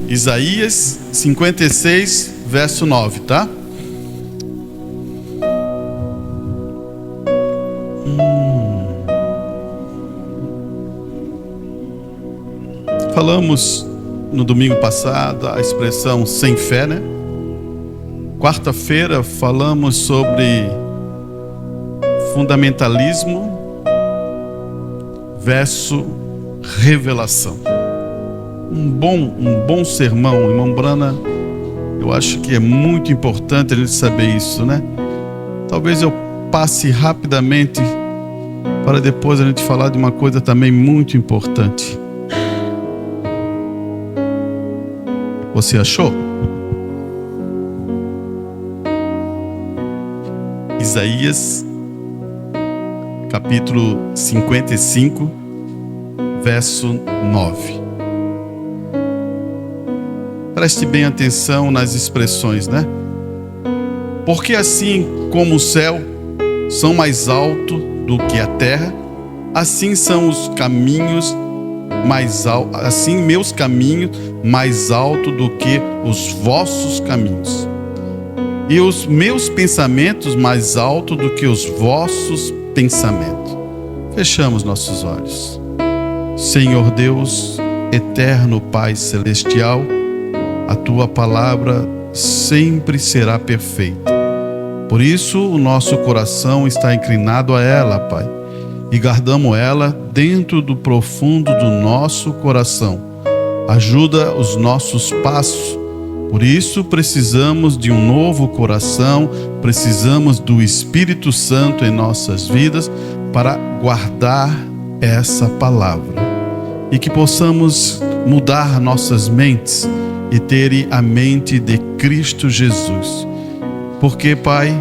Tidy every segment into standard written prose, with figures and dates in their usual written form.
Isaías 56, verso 9, tá? Falamos no domingo passado a expressão sem fé, né? Quarta-feira falamos sobre fundamentalismo versus revelação. Um bom sermão, irmão Brana. Eu acho que é muito importante a gente saber isso, né? Talvez eu passe rapidamente para depois a gente falar de uma coisa também muito importante. Você achou? Isaías, capítulo 55, verso 9. Preste bem atenção nas expressões, né? Porque assim como o céu são mais altos do que a terra, assim são os caminhos mais altos, assim meus caminhos mais altos do que os vossos caminhos, e os meus pensamentos mais altos do que os vossos pensamentos. Fechamos nossos olhos. Senhor Deus, eterno Pai celestial, a tua palavra sempre será perfeita. Por isso o nosso coração está inclinado a ela, Pai, e guardamos ela dentro do profundo do nosso coração. Ajuda os nossos passos. Por isso precisamos de um novo coração, precisamos do Espírito Santo em nossas vidas para guardar essa palavra. E que possamos mudar nossas mentes e ter a mente de Cristo Jesus. Porque, Pai,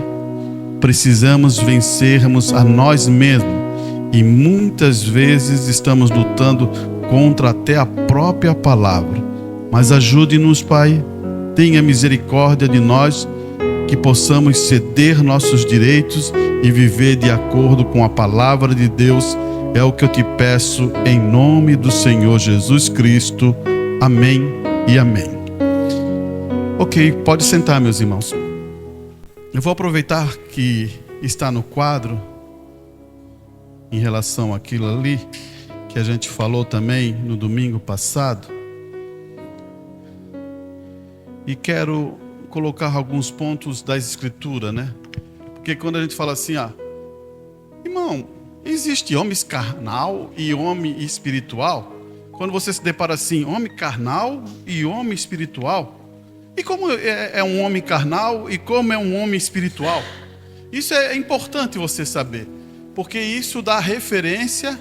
precisamos vencermos a nós mesmos. E muitas vezes estamos lutando contra até a própria palavra. Mas ajude-nos, Pai, tenha misericórdia de nós, que possamos ceder nossos direitos e viver de acordo com a palavra de Deus. É o que eu te peço em nome do Senhor Jesus Cristo. Amém e amém. Ok, pode sentar, meus irmãos. Eu vou aproveitar que está no quadro em relação àquilo ali que a gente falou também no domingo passado, e quero colocar alguns pontos da Escritura, né? Porque quando a gente fala assim, irmão, existe homem carnal e homem espiritual? Quando você se depara assim, homem carnal e homem espiritual, e como é um homem carnal e como é um homem espiritual? Isso é importante você saber, porque isso dá referência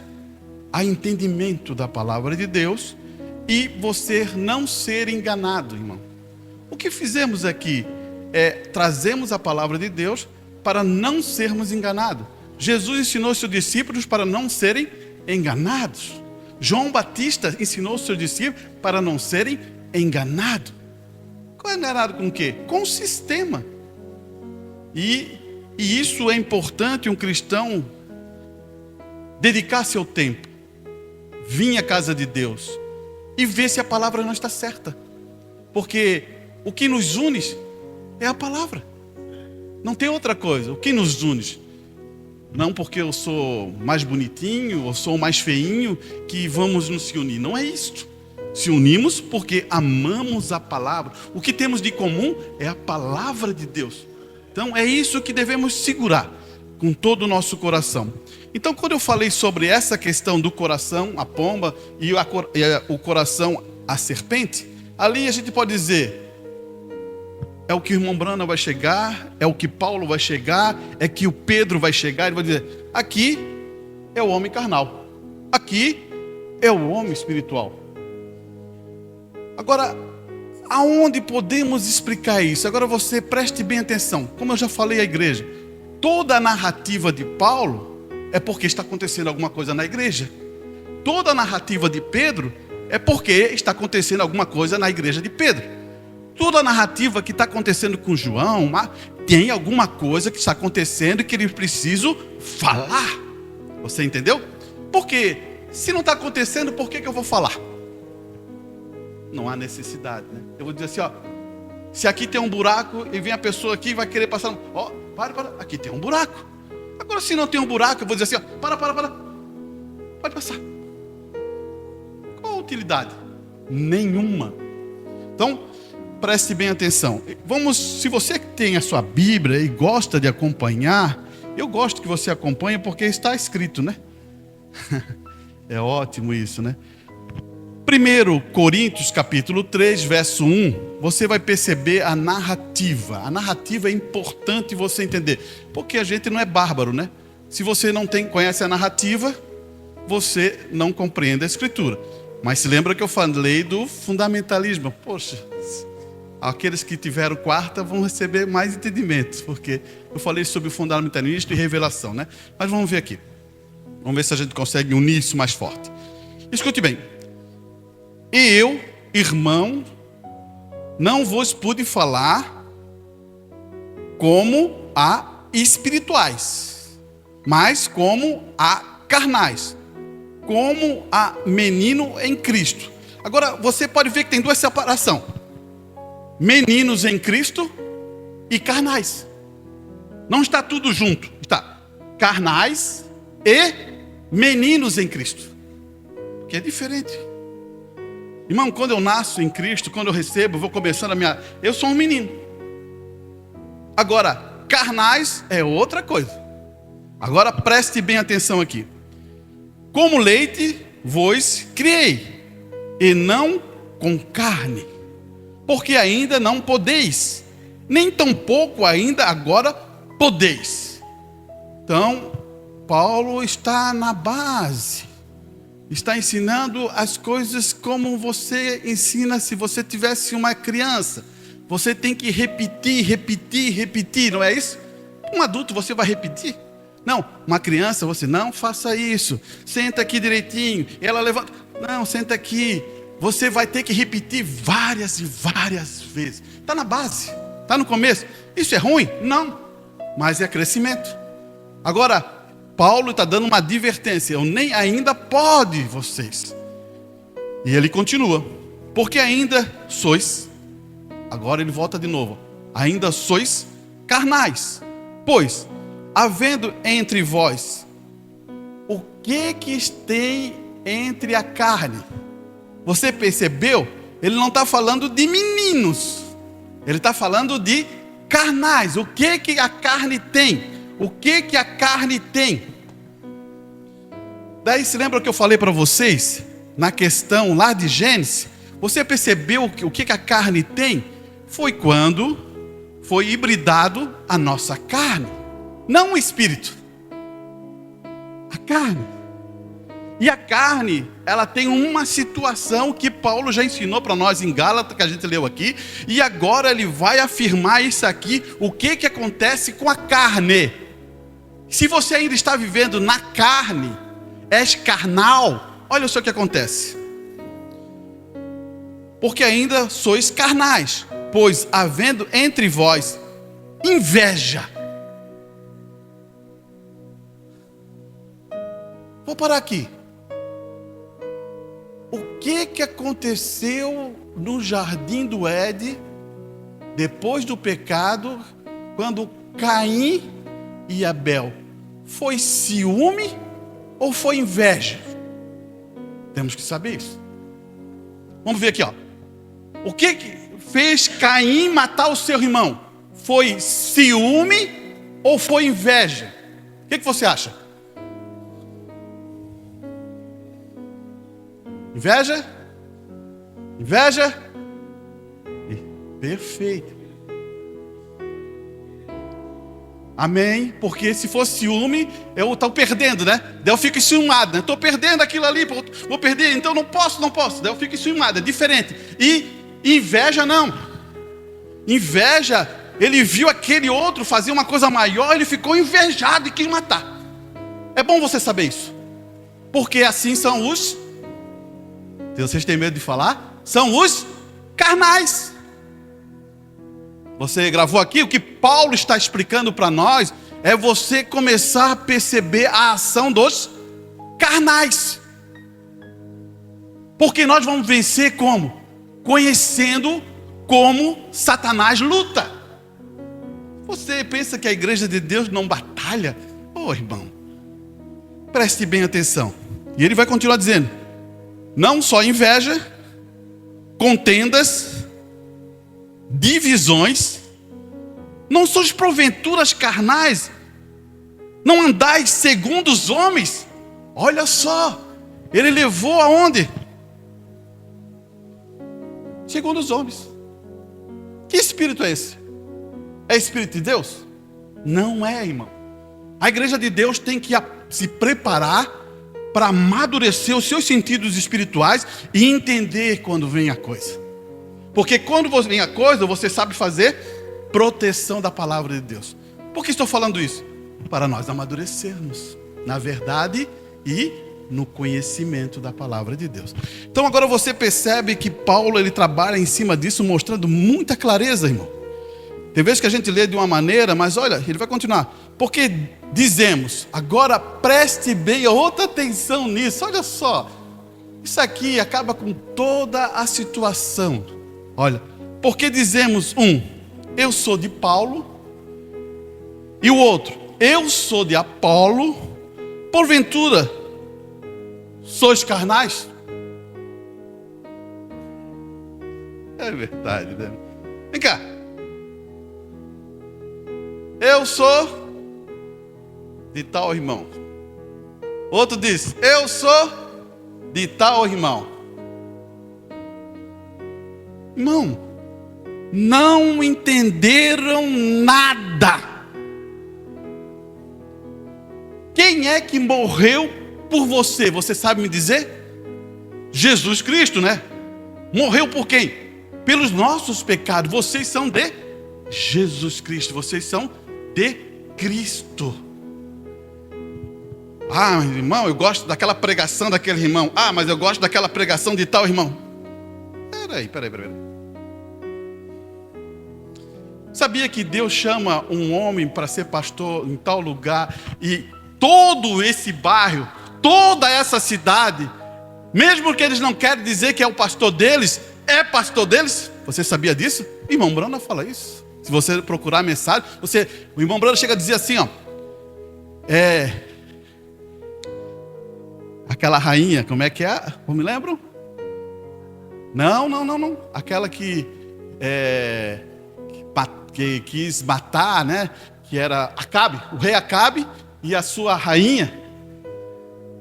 a entendimento da palavra de Deus e você não ser enganado, irmão. O que fizemos aqui é trazemos a palavra de Deus para não sermos enganados. Jesus ensinou seus discípulos para não serem enganados. João Batista ensinou seus discípulos para não serem enganados. Qual é enganado com o quê? Com o sistema. E isso é importante um cristão dedicar seu tempo, vir à casa de Deus e ver se a palavra não está certa. Porque o que nos une é a palavra. Não tem outra coisa. O que nos une? Não porque eu sou mais bonitinho ou sou mais feinho que vamos nos unir. Não é isto. Se unimos porque amamos a palavra. O que temos de comum é a palavra de Deus. Então é isso que devemos segurar com todo o nosso coração. Então, quando eu falei sobre essa questão do coração, a pomba, e o coração, a serpente, ali a gente pode dizer, é o que o irmão Brana vai chegar, é o que Paulo vai chegar, é que o Pedro vai chegar, ele vai dizer, aqui é o homem carnal, aqui é o homem espiritual. Agora, aonde podemos explicar isso? Agora você preste bem atenção, como eu já falei à igreja, toda a narrativa de Paulo é porque está acontecendo alguma coisa na igreja. Toda a narrativa de Pedro é porque está acontecendo alguma coisa na igreja de Pedro. Toda a narrativa que está acontecendo com João, tem alguma coisa que está acontecendo e que eles precisam falar. Você entendeu? Porque se não está acontecendo, por que eu vou falar? não há necessidade, né? Eu vou dizer assim, ó, se aqui tem um buraco e vem a pessoa aqui e vai querer passar, ó, para, aqui tem um buraco. Agora se não tem um buraco, eu vou dizer assim, ó, para, pode passar. Qual a utilidade? Nenhuma. Então, preste bem atenção. Se você tem a sua Bíblia e gosta de acompanhar, eu gosto que você acompanhe porque está escrito, né? É ótimo isso, né? 1 Coríntios capítulo 3, verso 1, você vai perceber a narrativa. A narrativa é importante você entender, porque a gente não é bárbaro, né? Se você não conhece a narrativa, você não compreende a Escritura. Mas se lembra que eu falei do fundamentalismo? Poxa, aqueles que tiveram quarta vão receber mais entendimentos, porque eu falei sobre o fundamentalismo e revelação, né? Mas vamos ver aqui. Vamos ver se a gente consegue unir isso mais forte. Escute bem. E eu, irmão, não vos pude falar como a espirituais, mas como a carnais, como a menino em Cristo. Agora, você pode ver que tem duas separações: meninos em Cristo e carnais. Não está tudo junto, está carnais e meninos em Cristo, que é diferente. Irmão, quando eu nasço em Cristo, quando eu recebo, vou começando eu sou um menino. Agora, carnais é outra coisa. Agora preste bem atenção aqui. Como leite vos criei, e não com carne, porque ainda não podeis, nem tampouco ainda agora podeis. Então, Paulo está na base. Está ensinando as coisas como você ensina se você tivesse uma criança. Você tem que repetir, não é isso? Um adulto você vai repetir? Não, uma criança você não faça isso. Senta aqui direitinho. Ela levanta. Não, senta aqui. Você vai ter que repetir várias e várias vezes. Está na base, está no começo. Isso é ruim? Não, mas é crescimento. Agora, Paulo está dando uma advertência. Eu nem ainda pode vocês. E ele continua. Porque ainda sois. Agora ele volta de novo. Ainda sois carnais. Pois, havendo entre vós, o que tem entre a carne? Você percebeu? Ele não está falando de meninos. Ele está falando de carnais. O que a carne tem? O que a carne tem? Daí se lembra que eu falei para vocês, na questão lá de Gênesis? Você percebeu o que a carne tem? Foi quando foi hibridado a nossa carne, não o espírito, a carne. E a carne, ela tem uma situação que Paulo já ensinou para nós em Gálatas, que a gente leu aqui, e agora ele vai afirmar isso aqui, o que acontece com a carne. Se você ainda está vivendo na carne, és carnal, olha só o que acontece. Porque ainda sois carnais, pois havendo entre vós inveja. Vou parar aqui. O que aconteceu no jardim do Éden, depois do pecado, quando Caim e Abel? Foi ciúme ou foi inveja? Temos que saber isso. Vamos ver aqui, ó. O que fez Caim matar o seu irmão? Foi ciúme ou foi inveja? O que você acha? Inveja? Inveja? Perfeito. Amém? Porque se fosse ciúme, eu estou perdendo, né? Daí eu fico enciumado, né? Estou perdendo aquilo ali, vou perder, então não posso. Daí eu fico enciumado, é diferente. E inveja não. Inveja, ele viu aquele outro fazer uma coisa maior, ele ficou invejado e quis matar. É bom você saber isso. Porque assim são os... Vocês têm medo de falar? São os carnais. Você gravou aqui? O que Paulo está explicando para nós é você começar a perceber a ação dos carnais. Porque nós vamos vencer como? conhecendo como Satanás luta. Você pensa que a igreja de Deus não batalha? Ô irmão, preste bem atenção. E ele vai continuar dizendo: não só inveja, contendas, divisões, não sois porventuras carnais, não andais segundo os homens. Olha só, ele levou aonde? Segundo os homens. Que espírito é esse? É espírito de Deus? Não é, irmão. A igreja de Deus tem que se preparar para amadurecer os seus sentidos espirituais e entender quando vem a coisa. Porque quando vem a coisa, você sabe fazer proteção da palavra de Deus. Por que estou falando isso? Para nós amadurecermos na verdade e no conhecimento da palavra de Deus. Então agora você percebe que Paulo ele trabalha em cima disso, mostrando muita clareza, irmão. Tem vezes que a gente lê de uma maneira, mas olha, ele vai continuar. Porque dizemos, agora preste bem outra atenção nisso, olha só. Isso aqui acaba com toda a situação. Olha, porque dizemos eu sou de Paulo, e o outro, eu sou de Apolo, porventura, sois carnais? É verdade, né? Vem cá. Eu sou de tal irmão. Outro diz, eu sou de tal irmão. Irmão, não entenderam nada. Quem é que morreu por você? Você sabe me dizer? Jesus Cristo, né? Morreu por quem? Pelos nossos pecados. Vocês são de Jesus Cristo. Vocês são de Cristo. Ah, irmão, eu gosto daquela pregação daquele irmão. Ah, mas eu gosto daquela pregação de tal irmão. Peraí. Sabia que Deus chama um homem para ser pastor em tal lugar, e todo esse bairro, toda essa cidade, mesmo que eles não querem dizer que é o pastor deles, é pastor deles? Você sabia disso? O irmão Branda fala isso. Se você procurar a mensagem, o irmão Branda chega a dizer assim, ó, aquela rainha, como é que é? Eu me lembro? Não. Aquela que quis matar, né? Que era Acabe, o rei Acabe e a sua rainha.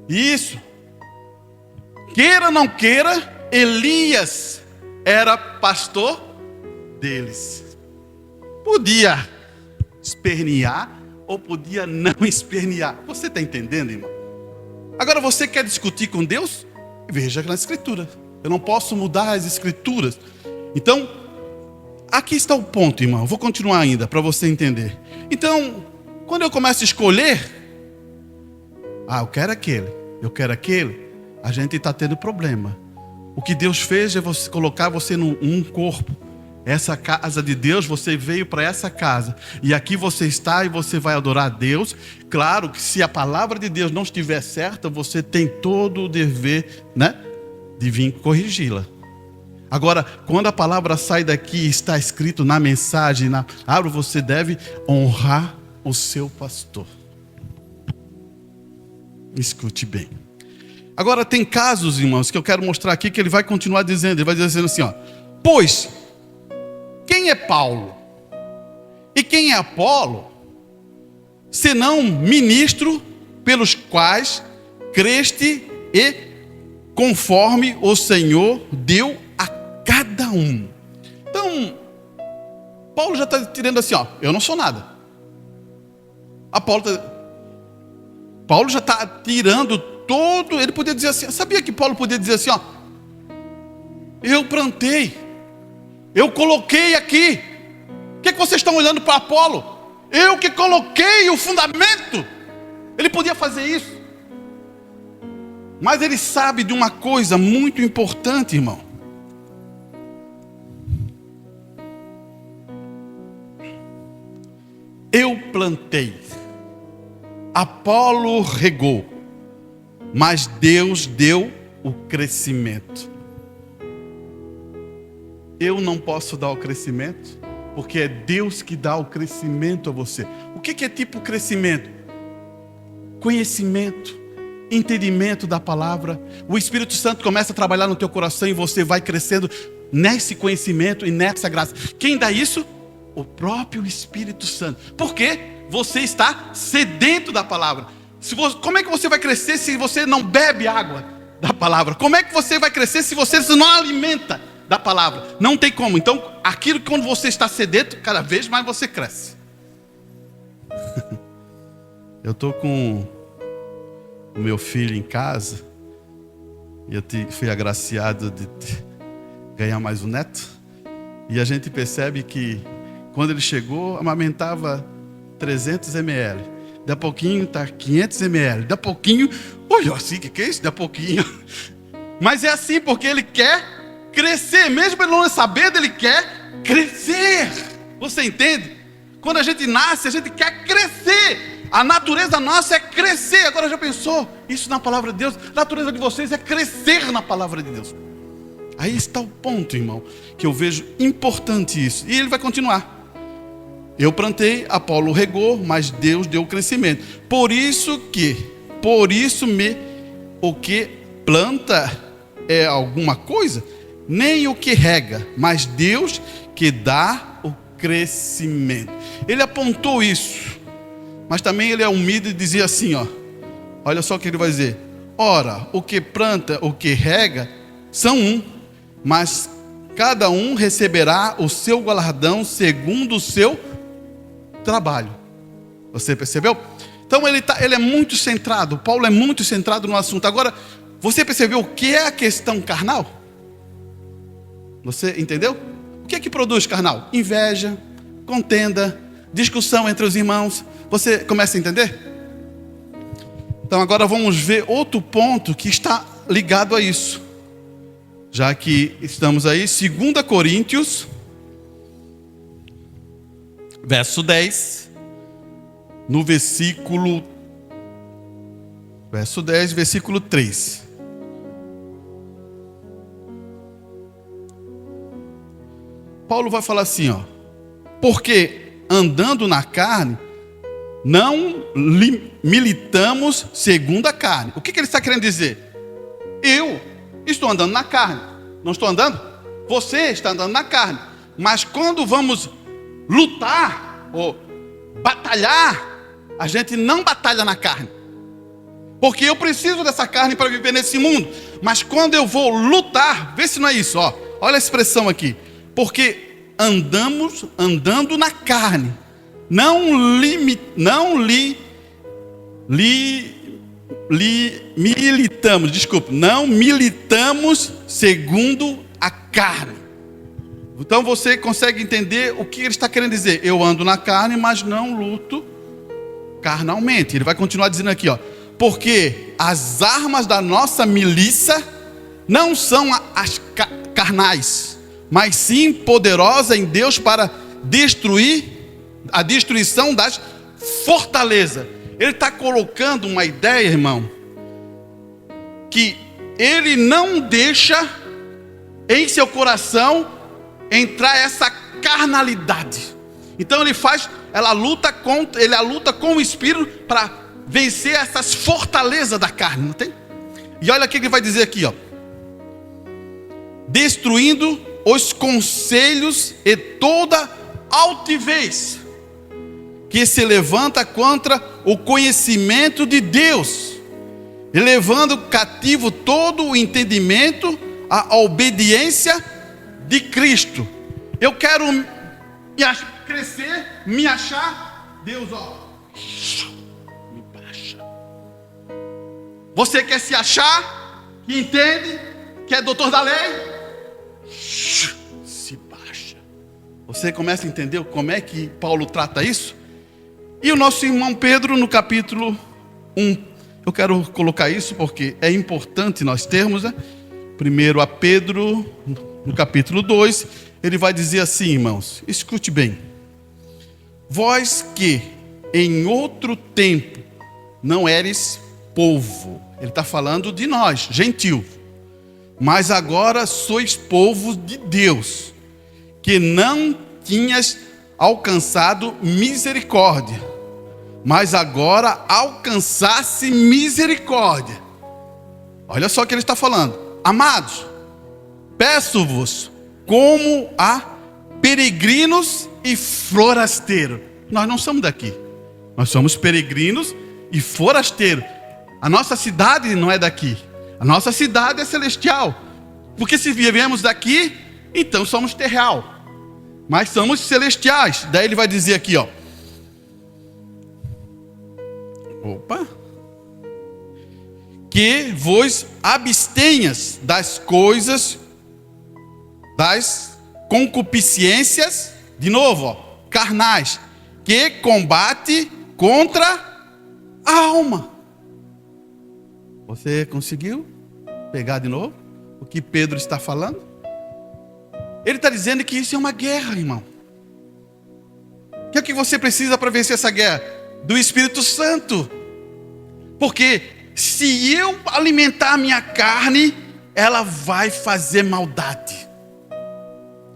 Isso. Queira ou não queira, Elias era pastor deles. Podia espernear ou podia não espernear. Você está entendendo, irmão? Agora você quer discutir com Deus? Veja na Escritura. Eu não posso mudar as Escrituras. Então, aqui está o ponto, irmão. Vou continuar ainda para você entender. Então, quando eu começo a escolher, eu quero aquele, a gente está tendo problema. O que Deus fez é colocar você num corpo. Essa casa de Deus, você veio para essa casa. E aqui você está e você vai adorar a Deus. Claro que se a palavra de Deus não estiver certa, você tem todo o dever, né, de vir corrigi-la. Agora, quando a palavra sai daqui, está escrito na mensagem, você deve honrar o seu pastor. Escute bem. Agora tem casos, irmãos, que eu quero mostrar aqui, que ele vai continuar dizendo. Ele vai dizer assim, ó: pois, quem é Paulo? E quem é Apolo? Senão ministro pelos quais creste e conforme o Senhor deu a cada um. Então, Paulo já está tirando assim, ó, eu não sou nada. Paulo já está tirando todo. Ele podia dizer assim, sabia que Paulo podia dizer assim, ó, eu plantei, eu coloquei aqui. O que vocês estão olhando para Apolo? Eu que coloquei o fundamento. Ele podia fazer isso. Mas ele sabe de uma coisa muito importante, irmão. Eu plantei, Apolo regou, mas Deus deu o crescimento. eu não posso dar o crescimento, porque é Deus que dá o crescimento a você. O que é tipo crescimento? Conhecimento, entendimento da palavra. O Espírito Santo começa a trabalhar no teu coração e você vai crescendo nesse conhecimento e nessa graça. Quem dá isso? O próprio Espírito Santo. Por quê? Você está sedento da palavra. Como é que você vai crescer se você não bebe água da palavra? Como é que você vai crescer se você não alimenta da palavra? Não tem como. Então, aquilo que quando você está sedento, cada vez mais você cresce. Eu estou com o meu filho em casa e eu fui agraciado de ganhar mais um neto. E a gente percebe que quando ele chegou, amamentava 300 ml. Daqui a pouquinho está 500 ml. Daqui a pouquinho, olha assim, o que é isso? Daqui a pouquinho. Mas é assim porque ele quer crescer. Mesmo ele não sabendo, ele quer crescer. Você entende? Quando a gente nasce, a gente quer crescer. A natureza nossa é crescer. Agora já pensou? Isso na palavra de Deus. A natureza de vocês é crescer na palavra de Deus. Aí está o ponto, irmão, que eu vejo importante isso. E ele vai continuar. Eu plantei, Apolo regou, mas Deus deu o crescimento. Por isso o que planta é alguma coisa, nem o que rega, mas Deus que dá o crescimento. Ele apontou isso, mas também ele é humilde e dizia assim, olha só o que ele vai dizer. Ora, o que planta, o que rega, são um, mas cada um receberá o seu galardão segundo o seu trabalho. Você percebeu? Então ele é muito centrado. Paulo é muito centrado no assunto. Agora, você percebeu o que é a questão carnal? Você entendeu? O que é que produz carnal? Inveja, contenda, discussão entre os irmãos. Você começa a entender? Então agora vamos ver outro ponto que está ligado a isso. Já que estamos aí, 2 Coríntios, verso 10, no versículo 3. Paulo vai falar assim, porque andando na carne, não militamos segundo a carne. O que ele está querendo dizer? Eu estou andando na carne. Não estou andando? Você está andando na carne. Mas quando vamos lutar ou batalhar, a gente não batalha na carne. Porque eu preciso dessa carne para viver nesse mundo. Mas quando eu vou lutar, vê se não é isso, olha a expressão aqui. Porque andando na carne, não militamos segundo a carne. Então você consegue entender o que ele está querendo dizer. Eu ando na carne, mas não luto carnalmente. Ele vai continuar dizendo aqui, porque as armas da nossa milícia não são as carnais, mas sim poderosa em Deus para a destruição das fortalezas. Ele está colocando uma ideia, irmão, que ele não deixa em seu coração entrar essa carnalidade. Então ele luta com o Espírito para vencer essas fortalezas da carne, não tem? E olha o que ele vai dizer aqui, destruindo os conselhos e toda altivez que se levanta contra o conhecimento de Deus, e levando cativo todo o entendimento à obediência de Cristo. Eu quero crescer, me achar, Deus, me baixa. Você quer se achar, que entende, que é doutor da lei? Se baixa. Você começa a entender como é que Paulo trata isso? E o nosso irmão Pedro, no capítulo 1, eu quero colocar isso porque é importante nós termos, Primeiro a Pedro, no capítulo 2, ele vai dizer assim, irmãos, escute bem. Vós que em outro tempo não eres povo, ele está falando de nós, gentil, mas agora sois povo de Deus, que não tinhas alcançado misericórdia, mas agora alcançasse misericórdia. Olha só o que ele está falando. Amados, peço-vos como a peregrinos e forasteiros. Nós não somos daqui, nós somos peregrinos e forasteiros. A nossa cidade não é daqui, a nossa cidade é celestial. Porque se vivemos daqui, então somos terreal, mas somos celestiais. Daí ele vai dizer aqui, ó. Que vos abstenhas das coisas, das concupiscências, de novo, ó, carnais, que combate contra a alma. Você conseguiu pegar de novo o que Pedro está falando? Ele está dizendo que isso é uma guerra, irmão. O que é que você precisa para vencer essa guerra? Do Espírito Santo. Porque se eu alimentar a minha carne, ela vai fazer maldade.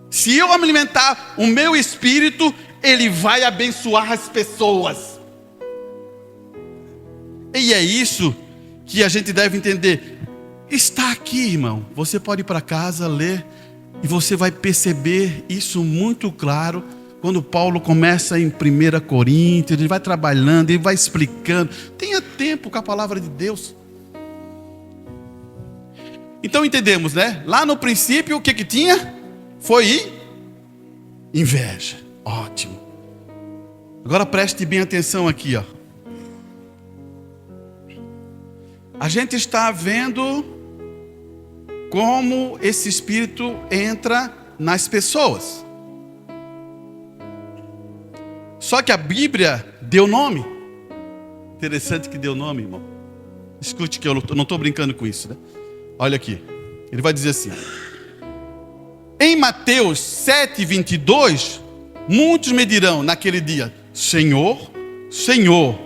Se eu alimentar o meu espírito, ele vai abençoar as pessoas. E é isso que a gente deve entender. Está aqui, irmão. Você pode ir para casa, ler, e você vai perceber isso muito claro quando Paulo começa em 1 Coríntios. Ele vai trabalhando, ele vai explicando. Tenha tempo com a palavra de Deus. Então entendemos, né? Lá no princípio, o que tinha? Foi inveja. Ótimo. Agora preste bem atenção aqui, ó. A gente está vendo como esse espírito entra nas pessoas. Só que a Bíblia deu nome. Interessante que deu nome, irmão. Escute que eu não estou brincando com isso, né? Olha aqui. Ele vai dizer assim. Em Mateus 7:22, muitos me dirão naquele dia: Senhor, Senhor,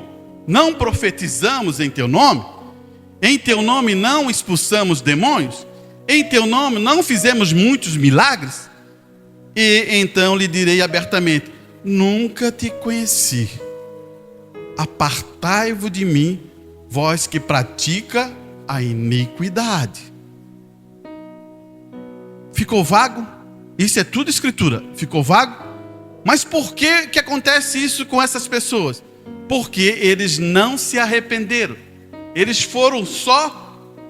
não profetizamos em teu nome? Em teu nome não expulsamos demônios? Em teu nome não fizemos muitos milagres? E então lhe direi abertamente: nunca te conheci. Apartai-vos de mim, vós que pratica a iniquidade. Ficou vago? Isso é tudo escritura. Ficou vago? Mas por que acontece isso com essas pessoas? Porque eles não se arrependeram. Eles foram só...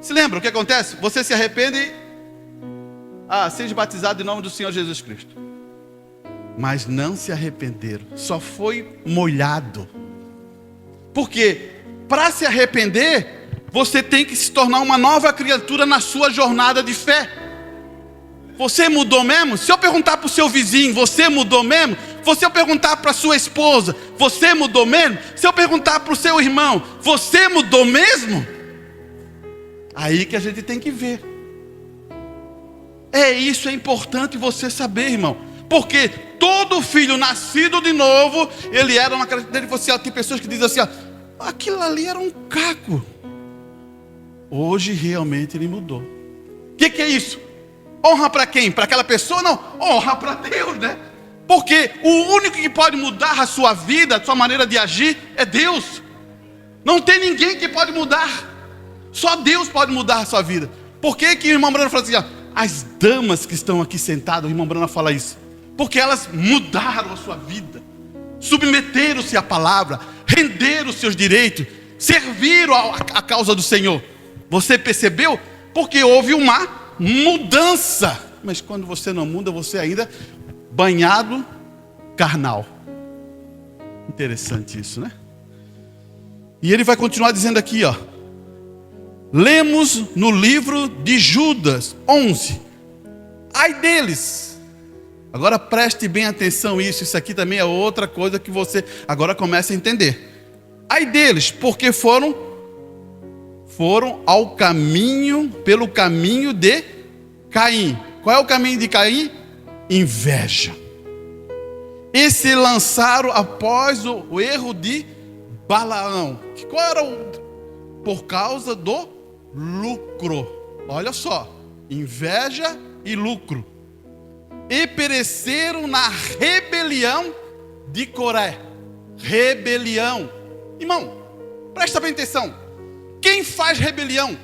Se lembra o que acontece? Você se arrepende, seja batizado em nome do Senhor Jesus Cristo. Mas não se arrependeram, só foi molhado. Porque para se arrepender, você tem que se tornar uma nova criatura na sua jornada de fé. Você mudou mesmo? Se eu perguntar para o seu vizinho, você mudou mesmo? Se eu perguntar para a sua esposa, você mudou mesmo? Se eu perguntar para o seu irmão, você mudou mesmo? Aí que a gente tem que ver. Isso é importante você saber, irmão. Porque todo filho nascido de novo, ele era uma característica social. Tem pessoas que dizem assim, aquilo ali era um caco. Hoje realmente ele mudou. O que é isso? Honra para quem? Para aquela pessoa? Não, honra para Deus, né? Porque o único que pode mudar a sua vida, a sua maneira de agir, é Deus. Não tem ninguém que pode mudar. Só Deus pode mudar a sua vida. Por que o irmão Bruno fala assim, as damas que estão aqui sentadas, o irmão Bruno fala isso? Porque elas mudaram a sua vida. Submeteram-se à palavra, renderam os seus direitos, serviram a causa do Senhor. Você percebeu? Porque houve uma mudança. Mas quando você não muda, você ainda banhado carnal. Interessante isso, né? E ele vai continuar dizendo aqui, lemos no livro de Judas 11. Ai deles. Agora preste bem atenção isso aqui também é outra coisa que você agora começa a entender. Ai deles, porque foram ao caminho, pelo caminho de Caim. Qual é o caminho de Caim? Inveja. E se lançaram após o erro de Balaão. Qual era por causa do lucro. Olha só, inveja e lucro. e pereceram na rebelião de Coré. Rebelião. Irmão, presta bem atenção. Quem faz rebelião?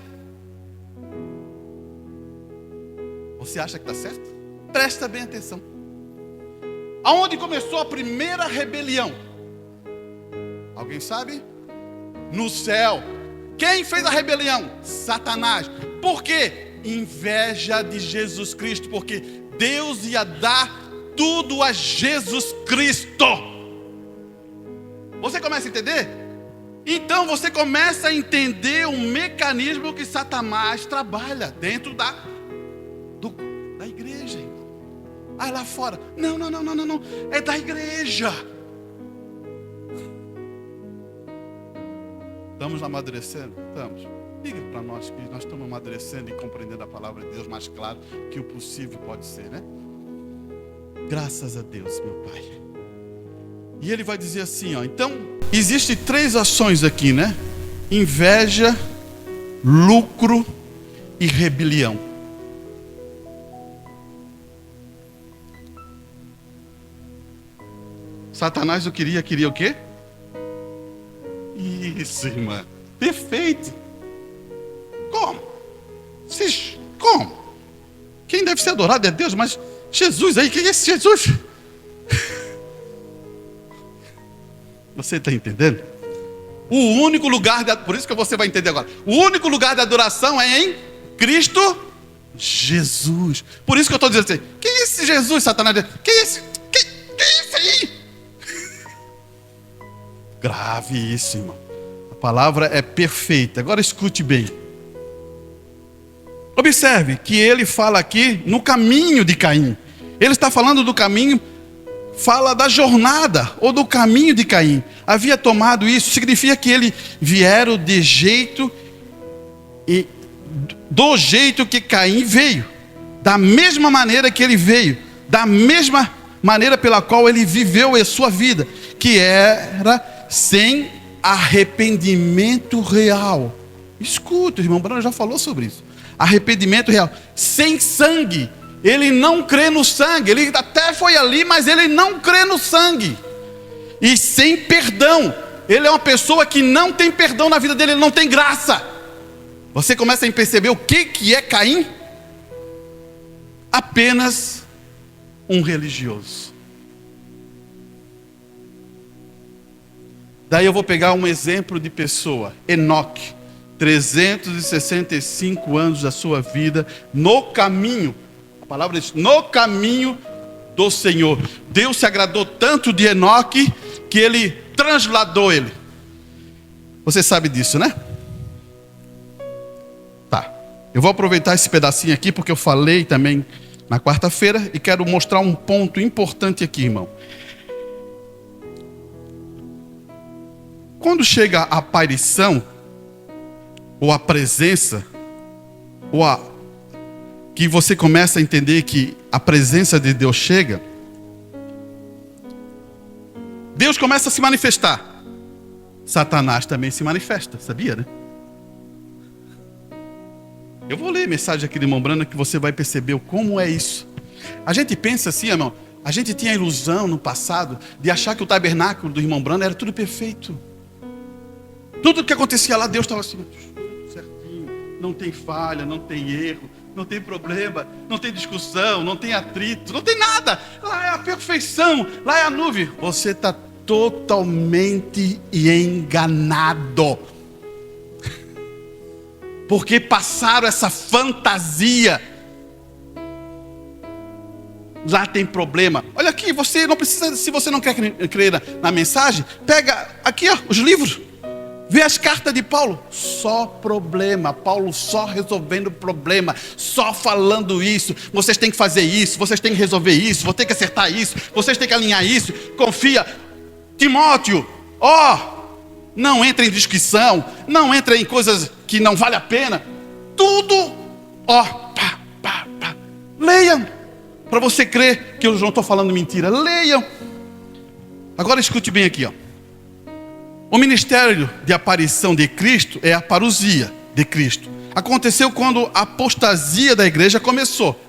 Você acha que está certo? Presta bem atenção. Aonde começou a primeira rebelião? Alguém sabe? No céu. Quem fez a rebelião? Satanás. Por quê? Inveja de Jesus Cristo, porque Deus ia dar tudo a Jesus Cristo. Você começa a entender? Então você começa a entender o mecanismo que Satanás trabalha dentro da igreja. Ah, lá fora. Não. É da igreja. Estamos amadurecendo? Estamos. Diga para nós que nós estamos amadurecendo e compreendendo a palavra de Deus mais claro que o possível pode ser, né? Graças a Deus, meu Pai. E ele vai dizer assim, ó. Então, existem 3 ações aqui, né? Inveja, lucro e rebelião. Satanás queria o quê? Isso, irmã. Perfeito. Como? Como? Quem deve ser adorado é Deus, mas Jesus aí, quem é esse Jesus? Você está entendendo? O único lugar, por isso que você vai entender agora. O único lugar de adoração é em Cristo Jesus. Por isso que eu estou dizendo assim, quem é esse Jesus, Satanás? Quem é esse? Quem é esse aí? Grave isso, irmão. A palavra é perfeita. Agora escute bem. Observe que ele fala aqui no caminho de Caim. Ele está falando do caminho, fala da jornada ou do caminho de Caim. Havia tomado isso, significa que ele vieram de jeito e do jeito que Caim veio, da mesma maneira que ele veio, da mesma maneira pela qual ele viveu a sua vida, que era sem arrependimento real. Escuta, o irmão Bruno já falou sobre isso. Arrependimento real, sem sangue. Ele não crê no sangue. Ele até foi ali, mas ele não crê no sangue. E sem perdão. Ele é uma pessoa que não tem perdão na vida dele. Ele não tem graça. Você começa a perceber o que é Caim? Apenas um religioso. Daí eu vou pegar um exemplo de pessoa. Enoque. 365 anos da sua vida no caminho. A palavra diz, no caminho do Senhor. Deus se agradou tanto de Enoque que ele transladou ele. Você sabe disso, né? Tá. Eu vou aproveitar esse pedacinho aqui porque eu falei também na quarta-feira e quero mostrar um ponto importante aqui, irmão. Quando chega a aparição ou a presença, que você começa a entender que a presença de Deus chega, Deus começa a se manifestar. Satanás também se manifesta, sabia, né? Eu vou ler a mensagem aqui de irmão Brana que você vai perceber como é isso. A gente pensa assim, irmão, a gente tinha a ilusão no passado de achar que o tabernáculo do irmão Brana era tudo perfeito. Tudo que acontecia lá, Deus estava assim, certinho, não tem falha, não tem erro, não tem problema, não tem discussão, não tem atrito, não tem nada. Lá é a perfeição, lá é a nuvem. Você está totalmente enganado. Porque passaram essa fantasia. Lá tem problema. Olha aqui, você não precisa, se você não quer crer na mensagem, pega aqui, ó, os livros. Vê as cartas de Paulo, só problema, Paulo só resolvendo problema, só falando isso, vocês têm que fazer isso, vocês têm que resolver isso, vocês têm que acertar isso, vocês têm que alinhar isso, confia. Timóteo, não entra em discussão, não entra em coisas que não vale a pena, tudo, leiam, para você crer que eu não estou falando mentira, leiam. Agora escute bem aqui, ó. O ministério de aparição de Cristo é a parousia de Cristo. Aconteceu quando a apostasia da igreja começou.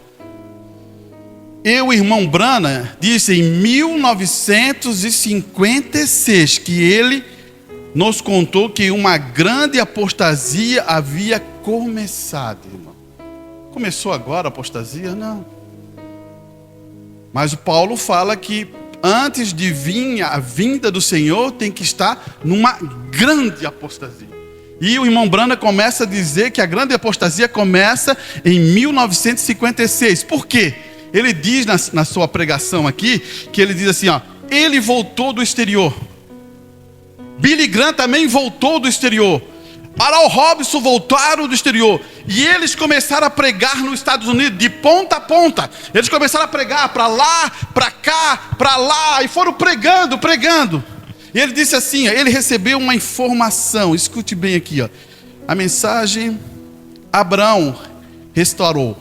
o irmão Branham disse em 1956 que ele nos contou que uma grande apostasia havia começado, irmão. Começou agora a apostasia? Não. Mas o Paulo fala que antes de vir a vinda do Senhor, tem que estar numa grande apostasia. E o irmão Branham começa a dizer que a grande apostasia começa em 1956. Por quê? Ele diz na sua pregação aqui, que ele diz assim, ele voltou do exterior. Billy Graham também voltou do exterior. Oral Robertson voltaram do exterior. E eles começaram a pregar nos Estados Unidos, de ponta a ponta. Eles começaram a pregar para lá, para cá, para lá. E foram pregando. E ele disse assim, ele recebeu uma informação. Escute bem aqui, a mensagem: Abraão restaurou.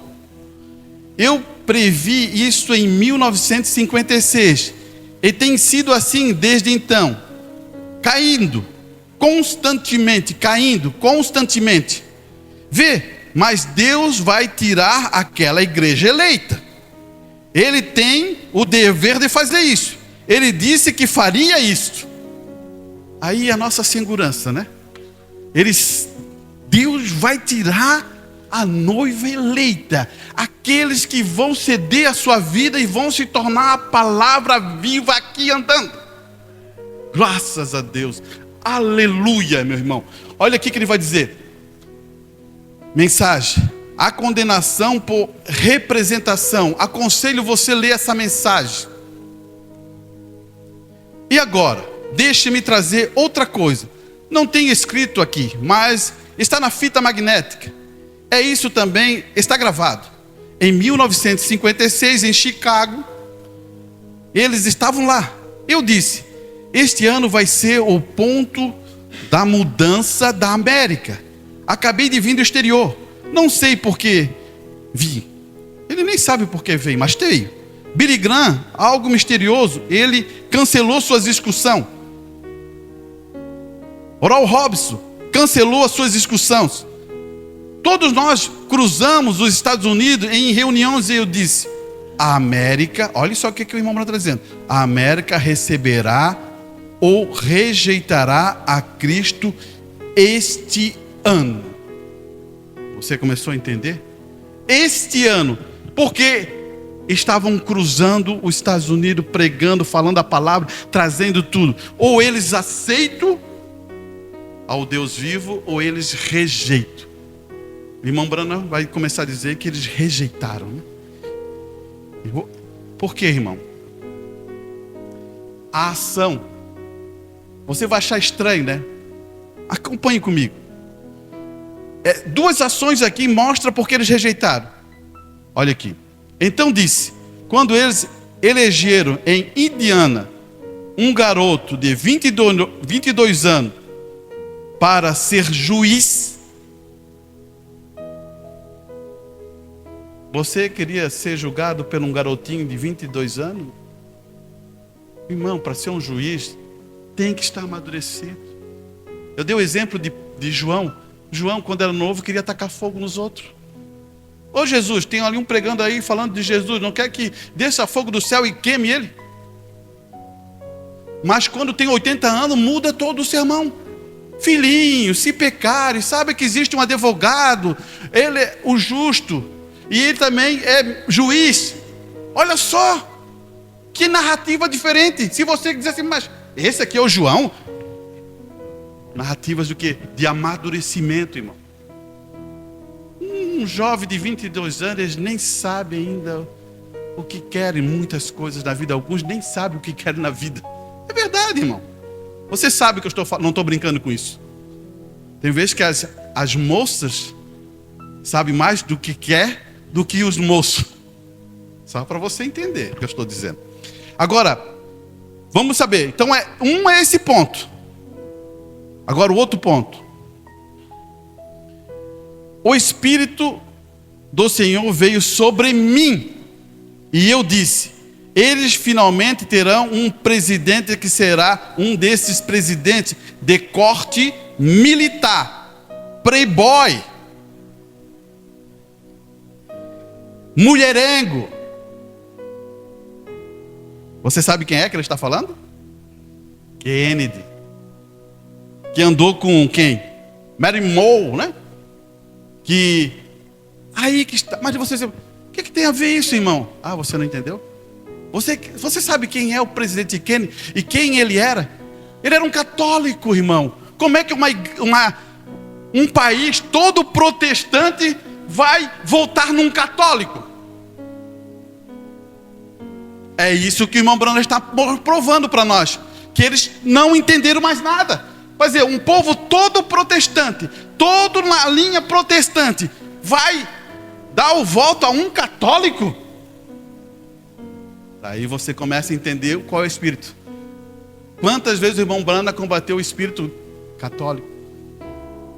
Eu previ isso em 1956. E tem sido assim desde então. Caindo constantemente. Vê, mas Deus vai tirar aquela igreja eleita. Ele tem o dever de fazer isso. Ele disse que faria isso. Aí a nossa segurança, né? Deus vai tirar a noiva eleita, aqueles que vão ceder a sua vida e vão se tornar a palavra viva aqui andando. Graças a Deus, aleluia, meu irmão. Olha aqui que ele vai dizer: mensagem: a condenação por representação. Aconselho você a ler essa mensagem. E agora, deixe-me trazer outra coisa. Não tem escrito aqui, mas está na fita magnética. É isso também, está gravado. Em 1956, em Chicago, eles estavam lá. Eu disse: este ano vai ser o ponto da mudança da América. Acabei de vir do exterior. Não sei por que vi. Ele nem sabe por que veio, mas veio. Billy Graham, algo misterioso, ele cancelou suas discussões. Oral Robertson cancelou as suas discussões. Todos nós cruzamos os Estados Unidos em reuniões e eu disse: a América, olha só o que o irmão está dizendo: a América receberá ou rejeitará a Cristo este ano. Você começou a entender? Este ano, porque estavam cruzando os Estados Unidos, pregando, falando a palavra, trazendo tudo. Ou eles aceitam ao Deus vivo, ou eles rejeitam. O irmão Branham vai começar a dizer que eles rejeitaram, né? Por quê, irmão? A ação. Você vai achar estranho, né? Acompanhe comigo. Duas ações aqui mostram porque eles rejeitaram. Olha aqui. Então disse: quando eles elegeram em Indiana um garoto de 22 anos para ser juiz. Você queria ser julgado por um garotinho de 22 anos? Irmão, para ser um juiz, tem que estar amadurecido. Eu dei o exemplo de João. João, quando era novo, queria tacar fogo nos outros. Ô Jesus, tem ali um pregando aí, falando de Jesus, não quer que desça fogo do céu e queime ele? Mas quando tem 80 anos, muda todo o sermão. Filhinho, se pecares, sabe que existe um advogado, ele é o justo, e ele também é juiz. Olha só, que narrativa diferente. Se você dizer assim, mas esse aqui é o João. Narrativas do quê? De amadurecimento, irmão. Um jovem de 22 anos, eles nem sabem ainda o que querem, muitas coisas na vida. Alguns nem sabem o que querem na vida. É verdade, irmão. Você sabe que eu estou falando, não estou brincando com isso. Tem vezes que as moças sabem mais do que quer do que os moços. Só para você entender o que eu estou dizendo. Agora, vamos saber. Então, é esse ponto. Agora o outro ponto. O Espírito do Senhor veio sobre mim. E eu disse: eles finalmente terão um presidente que será um desses presidentes de corte militar, playboy, mulherengo, Você sabe quem é que ele está falando? Kennedy. Que andou com quem? Mary Moe, né? Que... Aí que está... Mas você... O que tem a ver isso, irmão? Ah, você não entendeu? Você sabe quem é o presidente Kennedy e quem ele era? Ele era um católico, irmão. Como é que um país todo protestante vai votar num católico? É isso que o irmão Branham está provando para nós. Que eles não entenderam mais nada. Quer dizer, um povo todo protestante, todo na linha protestante, vai dar o voto a um católico? Aí você começa a entender qual é o espírito. Quantas vezes o irmão Branham combateu o espírito católico?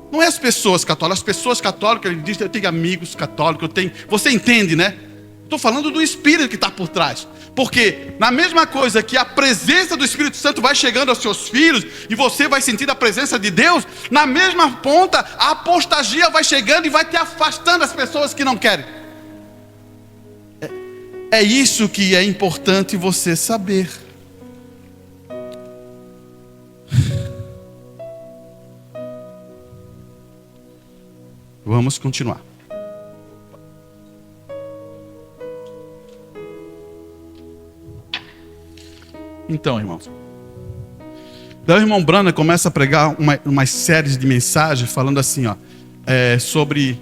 Não é as pessoas católicas. As pessoas católicas, ele diz, eu tenho amigos católicos, você entende, né? Estou falando do espírito que está por trás. Porque na mesma coisa que a presença do Espírito Santo vai chegando aos seus filhos e você vai sentir a presença de Deus, na mesma ponta a apostasia vai chegando e vai te afastando as pessoas que não querem. É isso que é importante você saber. Vamos continuar. Então, irmãos, daí o irmão Branham começa a pregar uma série de mensagens falando assim, sobre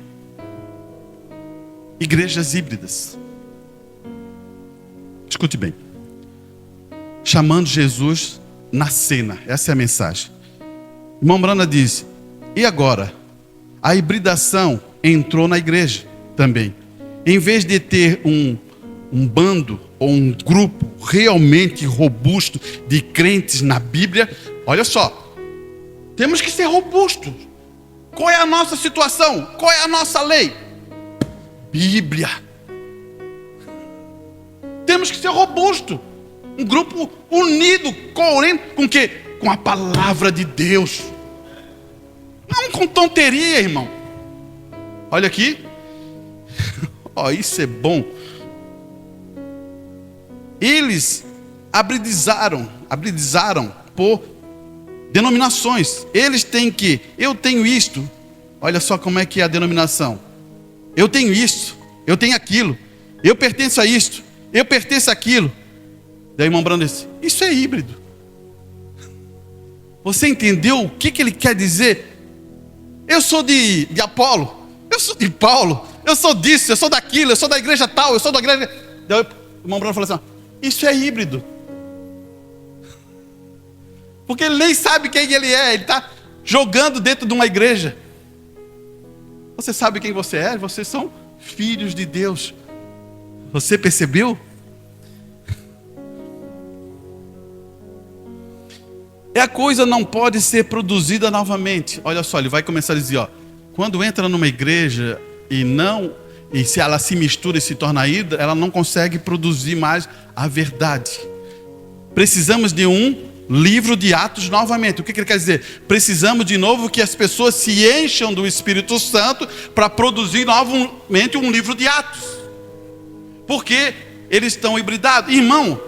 igrejas híbridas. Escute bem. Chamando Jesus na cena. Essa é a mensagem. O irmão Branham diz, e agora? A hibridação entrou na igreja também. Em vez de ter um bando ou um grupo realmente robusto de crentes na Bíblia, olha só, temos que ser robustos. Qual é a nossa situação? Qual é a nossa lei? Bíblia. Temos que ser robustos. Um grupo unido, coerente com o quê? Com a palavra de Deus. Não com tonteria, irmão. Olha aqui. Isso é bom. Eles abridizaram por denominações. Eles têm que, eu tenho isto. Olha só como é que é a denominação. Eu tenho isto, eu tenho aquilo. Eu pertenço a isto, eu pertenço àquilo. Daí o irmão Branham disse, isso é híbrido. Você entendeu o que ele quer dizer? Eu sou de Apolo, eu sou de Paulo, eu sou disso, eu sou daquilo, eu sou da igreja tal, eu sou da igreja... Daí o irmão Branham falou assim, isso é híbrido. Porque ele nem sabe quem ele é. Ele está jogando dentro de uma igreja. Você sabe quem você é? Vocês são filhos de Deus. Você percebeu? A coisa não pode ser produzida novamente. Olha só, ele vai começar a dizer, quando entra numa igreja e se ela se mistura e se torna híbrida, ela não consegue produzir mais a verdade. Precisamos de um livro de Atos novamente. O que ele quer dizer? Precisamos de novo que as pessoas se encham do Espírito Santo para produzir novamente um livro de Atos. Porque eles estão hibridados. Irmão,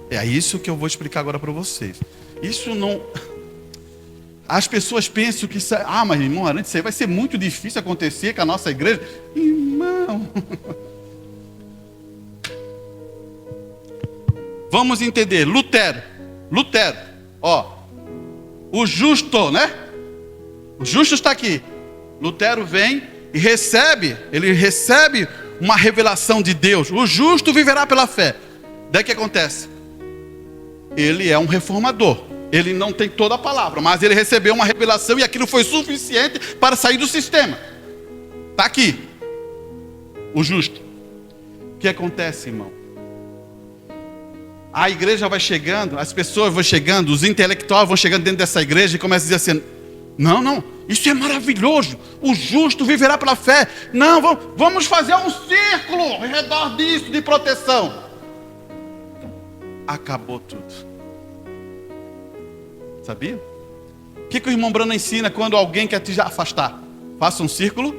é isso que eu vou explicar agora para vocês. Isso não... As pessoas pensam que... mas irmão, isso aí vai ser muito difícil acontecer com a nossa igreja. Irmão... Vamos entender. Lutero. O justo, né? O justo está aqui. Lutero vem e ele recebe uma revelação de Deus. O justo viverá pela fé. Daí o que acontece? Ele é um reformador. Ele não tem toda a palavra, mas ele recebeu uma revelação e aquilo foi suficiente para sair do sistema. Está aqui. O justo. O que acontece, irmão? A igreja vai chegando, as pessoas vão chegando, os intelectuais vão chegando dentro dessa igreja e começam a dizer assim, não, isso é maravilhoso, o justo viverá pela fé. Não, vamos fazer um círculo ao redor disso, de proteção. Acabou tudo. Sabia? O que o irmão Branham ensina quando alguém quer te afastar? Faça um círculo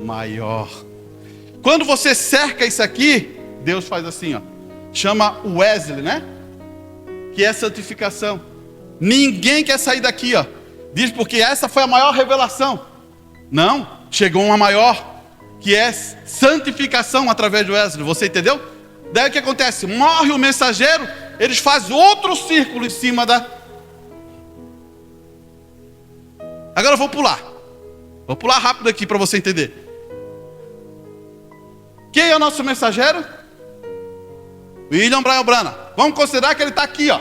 maior. Quando você cerca isso aqui, Deus faz assim, chama Wesley, né? Que é santificação. Ninguém quer sair daqui, ó. Diz porque essa foi a maior revelação. Não, chegou uma maior, que é santificação através do Wesley. Você entendeu? Daí o que acontece? Morre o mensageiro, eles fazem outro círculo em cima da... Agora eu vou pular. Vou pular rápido aqui para você entender. Quem é o nosso mensageiro? William Brian Branham. Vamos considerar que ele está aqui, ó.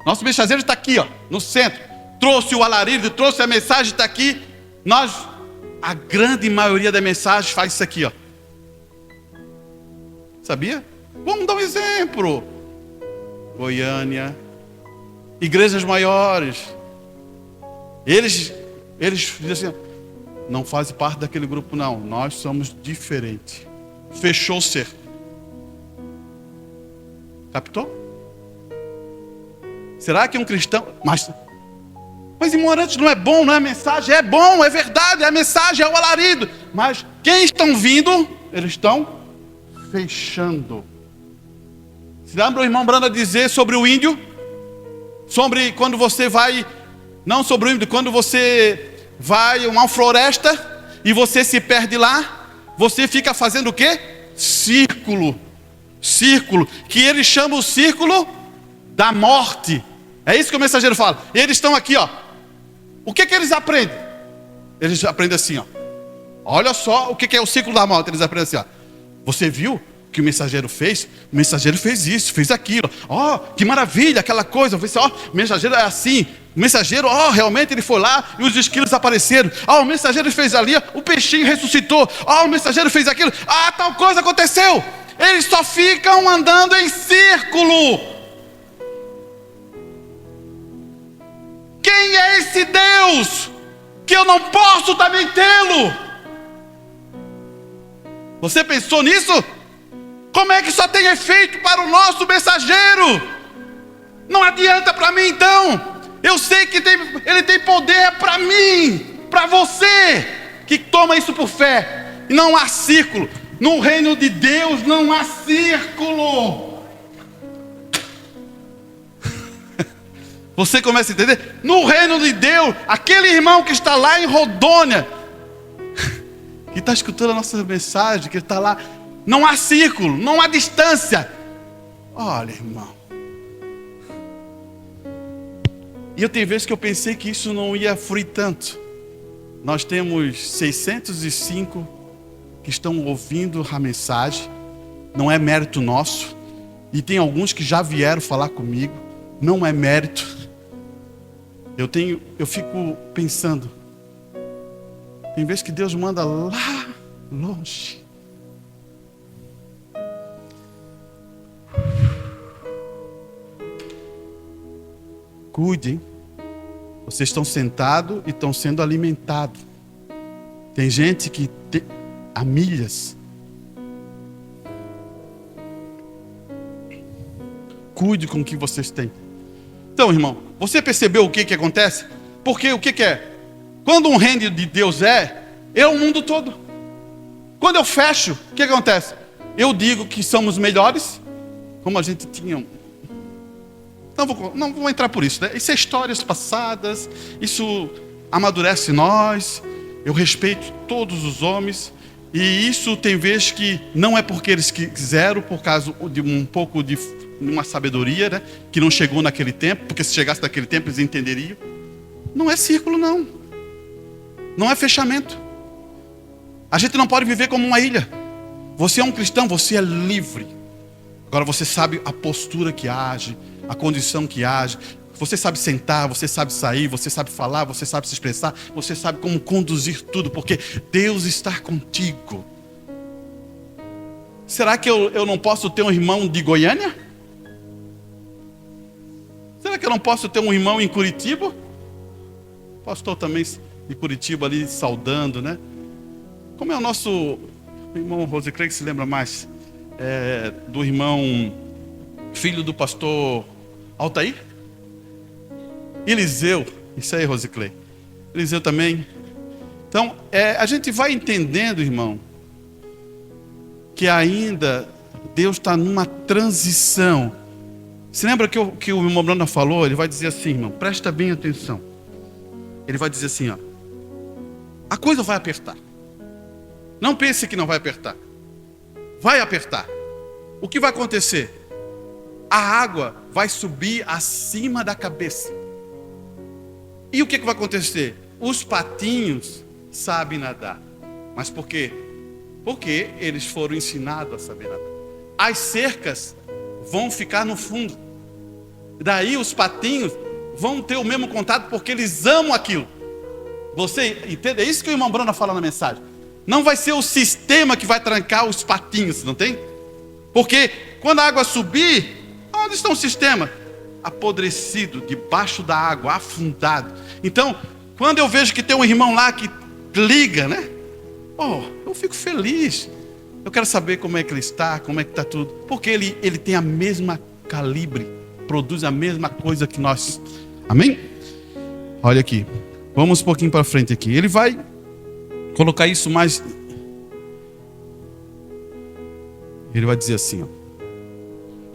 Nosso mensageiro está aqui, ó, no centro. Trouxe o alarido, trouxe a mensagem, está aqui. A grande maioria da mensagem faz isso aqui, ó. Sabia? Vamos dar um exemplo. Goiânia, igrejas maiores. Eles dizem assim, não fazem parte daquele grupo não. Nós somos diferentes. Fechou o cerco. Captou? Será que um cristão... Mas ignorante não é bom, não é a mensagem? É bom, é verdade, é a mensagem, é o alarido. Mas quem estão vindo, eles estão fechando. Se lembra o irmão Branda dizer sobre o índio? Sobre quando você vai... Não sobre o índio, quando você vai a uma floresta e você se perde lá, você fica fazendo o quê? Círculo. Círculo. Que ele chama o círculo da morte. É isso que o mensageiro fala. E eles estão aqui, ó. O que eles aprendem? Eles aprendem assim, ó. Olha só o que é o ciclo da morte. Eles aprendem assim, ó. Você viu o que o mensageiro fez? O mensageiro fez isso, fez aquilo. Ó, que maravilha, aquela coisa. Ó, o mensageiro é assim. O mensageiro, ó, realmente ele foi lá e os esquilos apareceram. Ó, o mensageiro fez ali, ó, o peixinho ressuscitou. Ó, o mensageiro fez aquilo. Ah, tal coisa aconteceu. Eles só ficam andando em círculo. Quem é esse Deus que eu não posso também tê-lo? Você pensou nisso? Como é que só tem efeito para o nosso mensageiro? Não adianta para mim então. Eu sei que ele tem poder para mim, para você, que toma isso por fé. E não há círculo. No reino de Deus não há círculo. Você começa a entender? No reino de Deus, aquele irmão que está lá em Rondônia, que está escutando a nossa mensagem, que está lá, não há círculo, não há distância. Olha, irmão. E eu tenho vezes que eu pensei que isso não ia fluir tanto. Nós temos 605 que estão ouvindo a mensagem. Não é mérito nosso. E tem alguns que já vieram falar comigo. Não é mérito. Eu fico pensando. Tem vezes que Deus manda lá longe. Cuidem. Vocês estão sentados e estão sendo alimentados. Tem gente que há milhas. Cuide com o que vocês têm. Então, irmão, você percebeu o que acontece? Porque o que é? Quando um reino de Deus é o mundo todo. Quando eu fecho, o que acontece? Eu digo que somos melhores, como a gente tinha. Não vou entrar por isso, né? Isso é histórias passadas, isso amadurece nós. Eu respeito todos os homens. E isso tem vezes que não é porque eles quiseram, por causa de um pouco de uma sabedoria, né? Que não chegou naquele tempo, porque se chegasse naquele tempo eles entenderiam. Não é círculo, não. Não é fechamento. A gente não pode viver como uma ilha. Você é um cristão, você é livre. Agora você sabe a postura que age, a condição que age. Você sabe sentar, você sabe sair, você sabe falar, você sabe se expressar, você sabe como conduzir tudo, porque Deus está contigo. Será que eu não posso ter um irmão de Goiânia? Será que eu não posso ter um irmão em Curitiba? O pastor também de Curitiba ali saudando, né? Como é o nosso irmão Rosiclei, que se lembra mais? Do irmão, filho do pastor Altair? Eliseu, isso aí, Rosiclei. Eliseu também. Então, a gente vai entendendo, irmão, que ainda Deus está numa transição. Você lembra que o irmão Brana falou? Ele vai dizer assim, irmão, presta bem atenção. Ele vai dizer assim, ó, a coisa vai apertar. Não pense que não vai apertar. Vai apertar. O que vai acontecer? A água vai subir acima da cabeça. E o que vai acontecer? Os patinhos sabem nadar. Mas por quê? Porque eles foram ensinados a saber nadar. As cercas vão ficar no fundo. Daí os patinhos vão ter o mesmo contato porque eles amam aquilo. Você entende? É isso que o irmão Brana fala na mensagem. Não vai ser o sistema que vai trancar os patinhos, não tem? Porque quando a água subir, onde está o sistema? Apodrecido, debaixo da água, afundado. Então, quando eu vejo que tem um irmão lá que liga, né? Eu fico feliz. Eu quero saber como é que ele está, como é que está tudo. Porque ele tem a mesma calibre, produz a mesma coisa que nós. Amém? Olha aqui. Vamos um pouquinho para frente aqui. Ele vai colocar isso mais. Ele vai dizer assim, ó.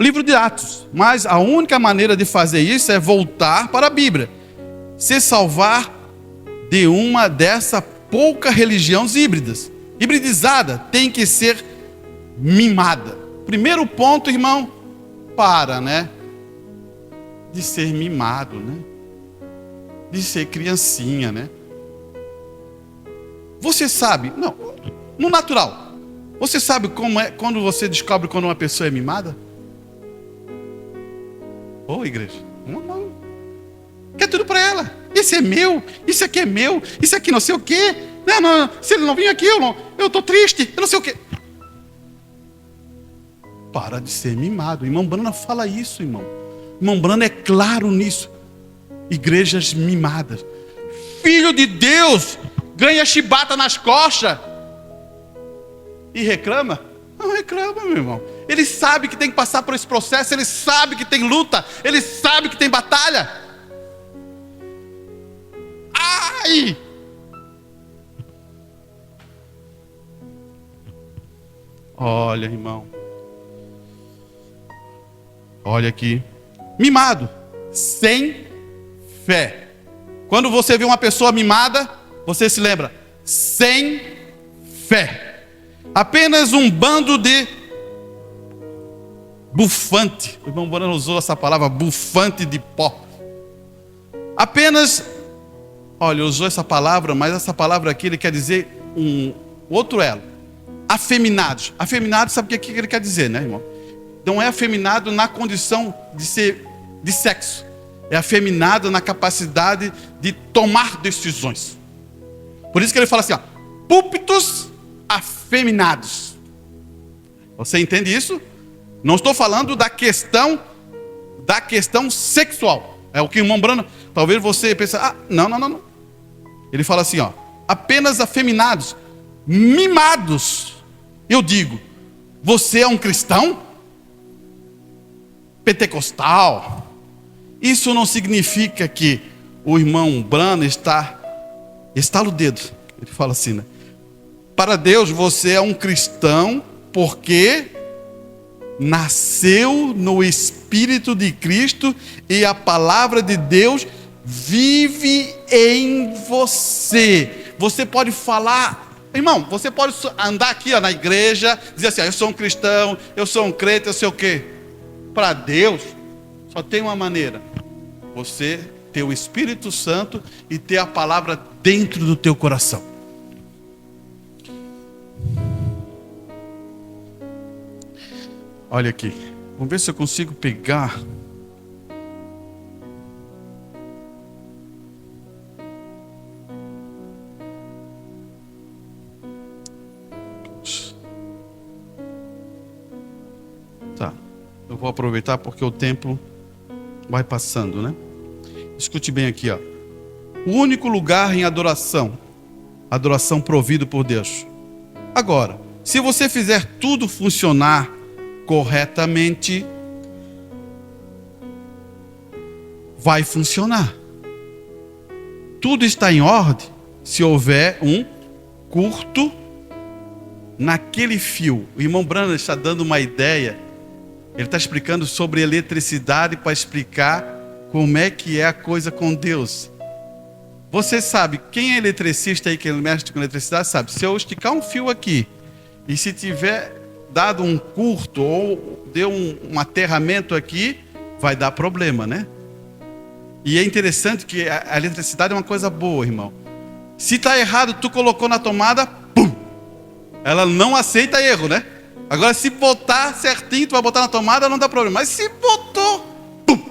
Livro de Atos. Mas a única maneira de fazer isso é voltar para a Bíblia. Se salvar de uma dessa pouca religiões híbridas. Hibridizada tem que ser mimada. Primeiro ponto, irmão, né? De ser mimado, né? De ser criancinha, né? Você sabe, não, no natural, você sabe como é quando você descobre quando uma pessoa é mimada? Igreja, não. Quer tudo para ela. Esse é meu, isso aqui é meu, isso aqui não sei o quê. Não, se ele não vir aqui, eu estou triste, eu não sei o quê. Para de ser mimado. Irmão Brana fala isso, irmão. Irmão Brana é claro nisso. Igrejas mimadas. Filho de Deus ganha chibata nas costas e reclama? Não reclama, meu irmão. Ele sabe que tem que passar por esse processo, ele sabe que tem luta, ele sabe que tem batalha. Ai! Olha, irmão. Olha aqui. Mimado, sem fé. Quando você vê uma pessoa mimada, você se lembra, sem fé. Apenas um bando de bufante. O irmão Borano usou essa palavra, bufante de pó. Apenas, usou essa palavra, mas essa palavra aqui ele quer dizer um outro elo. Afeminados. Afeminados, sabe o que ele quer dizer, né, irmão? Não é afeminado na condição de ser de sexo. É afeminado na capacidade de tomar decisões. Por isso que ele fala assim, púlpitos afeminados. Você entende isso? Não estou falando da questão sexual. É o que o irmão Brana, talvez você pense, não. Ele fala assim, apenas afeminados, mimados. Eu digo, você é um cristão? Pentecostal? Isso não significa que o irmão Brana estala o dedo. Ele fala assim, né? Para Deus você é um cristão porque nasceu no Espírito de Cristo e a palavra de Deus vive em você. Você pode falar, irmão, você pode andar aqui na igreja, dizer assim, eu sou um cristão, eu sou um crente, eu sei o quê. Para Deus, só tem uma maneira. Você ter o Espírito Santo e ter a palavra dentro do teu coração. Olha aqui. Vamos ver se eu consigo pegar. Tá. Eu vou aproveitar porque o tempo vai passando, né? Escute bem aqui, ó. O único lugar em adoração provido por Deus. Agora, se você fizer tudo funcionar corretamente, vai funcionar. tudo está em ordem se houver um curto naquele fio. O irmão Branham está dando uma ideia. Ele está explicando sobre eletricidade para explicar como é que é a coisa com Deus. Você sabe, quem é eletricista aí, que mexe com eletricidade, sabe, se eu esticar um fio aqui, e se tiver dado um curto, ou deu um aterramento aqui, vai dar problema, né? E é interessante que a eletricidade é uma coisa boa, irmão. Se está errado, tu colocou na tomada, pum! Ela não aceita erro, né? Agora, se botar certinho, tu vai botar na tomada, não dá problema. Mas se botou, pum!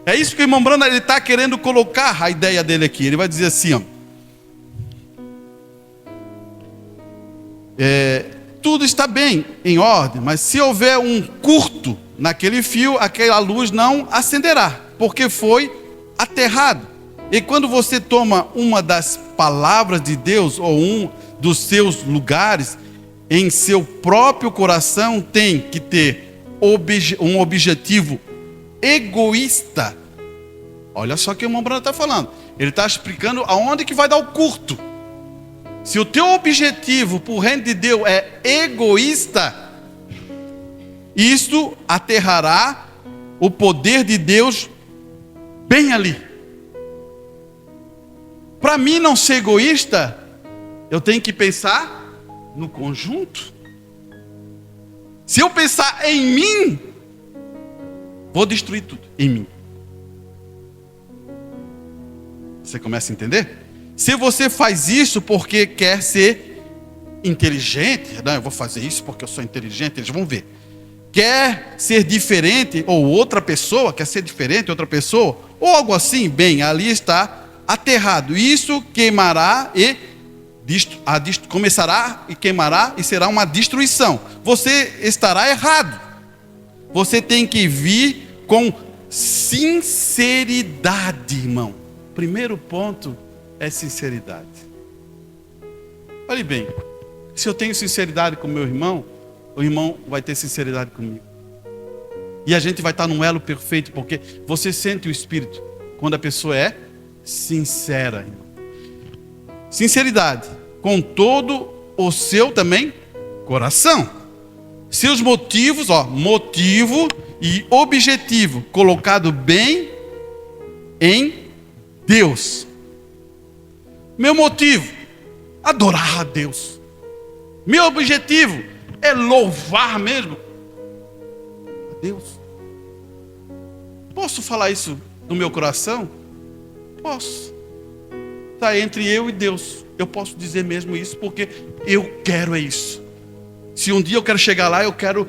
É isso que o irmão Branham está querendo colocar a ideia dele aqui. Ele vai dizer assim, ó. Tudo está bem, em ordem, mas se houver um curto naquele fio, aquela luz não acenderá, porque foi aterrado. E quando você toma uma das palavras de Deus, ou um dos seus lugares, em seu próprio coração, tem que ter um objetivo egoísta. Olha só o que o irmão Branham está falando. Ele está explicando aonde que vai dar o curto. Se o teu objetivo para o reino de Deus é egoísta, isto aterrará o poder de Deus bem ali. Para mim não ser egoísta, eu tenho que pensar no conjunto. Se eu pensar em mim, vou destruir tudo em mim. Você começa a entender? Se você faz isso porque quer ser inteligente, não, eu vou fazer isso porque eu sou inteligente, eles vão ver. Quer ser diferente, ou outra pessoa quer ser diferente, outra pessoa, ou algo assim, bem, ali está aterrado. Isso queimará e começará e queimará e será uma destruição. Você estará errado. Você tem que vir com sinceridade, irmão. Primeiro ponto é sinceridade. Olhe bem, se eu tenho sinceridade com meu irmão, o irmão vai ter sinceridade comigo. E a gente vai estar num elo perfeito, porque você sente o Espírito quando a pessoa é sincera, irmão. Sinceridade com todo o seu também coração. Seus motivos, motivo e objetivo colocado bem em Deus. Meu motivo, adorar a Deus. Meu objetivo é louvar mesmo a Deus. Posso falar isso do meu coração? Posso. Está entre eu e Deus. Eu posso dizer mesmo isso porque eu quero isso. Se um dia eu quero chegar lá, eu quero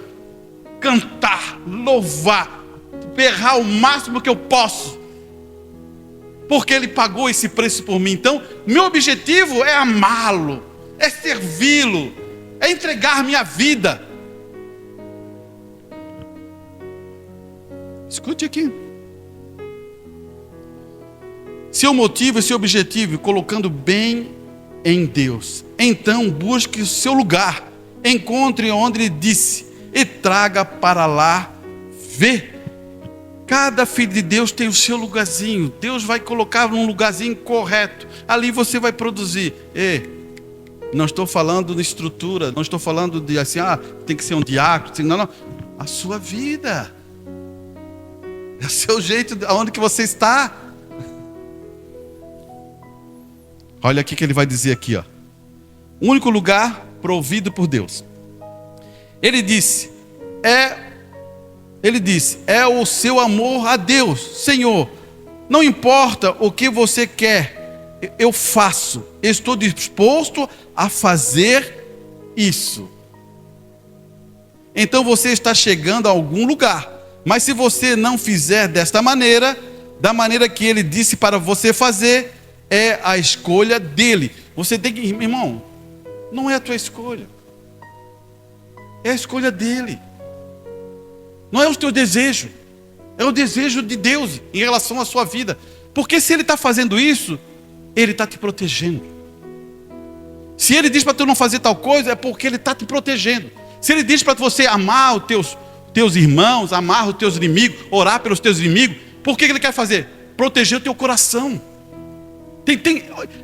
cantar, louvar, berrar o máximo que eu posso. Porque Ele pagou esse preço por mim. Então, meu objetivo é amá-lo, é servi-lo, é entregar minha vida. Escute aqui. Seu motivo e seu objetivo, colocando bem em Deus. Então, busque o seu lugar. Encontre onde Ele disse e traga para lá ver. Cada filho de Deus tem o seu lugarzinho. Deus vai colocar num lugarzinho correto. Ali você vai produzir. Não estou falando de estrutura. Não estou falando de assim, tem que ser um diácono. Assim, não. A sua vida. É o seu jeito, aonde que você está. Olha aqui que ele vai dizer aqui, ó. O único lugar provido por Deus. Ele disse, é o seu amor a Deus. Senhor, não importa o que você quer, eu faço. Estou disposto a fazer isso. Então você está chegando a algum lugar. Mas se você não fizer desta maneira, da maneira que Ele disse para você fazer, é a escolha dele. Você tem que, irmão, não é a tua escolha. É a escolha dele. Não é o teu desejo. É o desejo de Deus em relação à sua vida. Porque se Ele está fazendo isso, Ele está te protegendo. Se Ele diz para tu não fazer tal coisa, é porque Ele está te protegendo. Se Ele diz para você amar os teus irmãos, amar os teus inimigos, orar pelos teus inimigos, por que Ele quer fazer? Proteger o teu coração.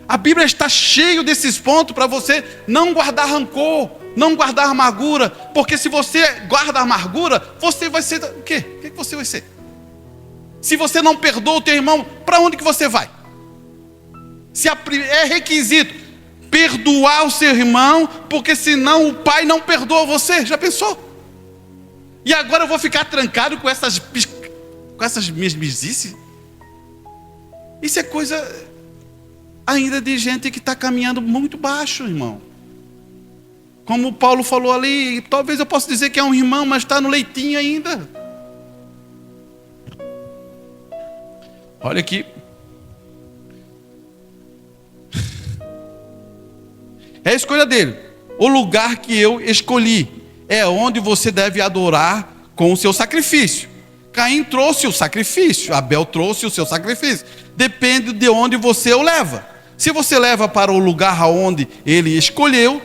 A Bíblia está cheia desses pontos para você não guardar rancor, não guardar amargura, porque se você guarda amargura, você vai ser o quê? O que você vai ser? Se você não perdoa o teu irmão, para onde que você vai? Se é requisito perdoar o seu irmão, porque senão o pai não perdoa você, já pensou? E agora eu vou ficar trancado com essas mesmices? Isso é coisa ainda de gente que está caminhando muito baixo, irmão. Como o Paulo falou ali, talvez eu possa dizer que é um irmão, mas está no leitinho ainda. Olha aqui. É a escolha dele. O lugar que eu escolhi é onde você deve adorar com o seu sacrifício. Caim trouxe o sacrifício, Abel trouxe o seu sacrifício. Depende de onde você o leva. Se você leva para o lugar aonde ele escolheu,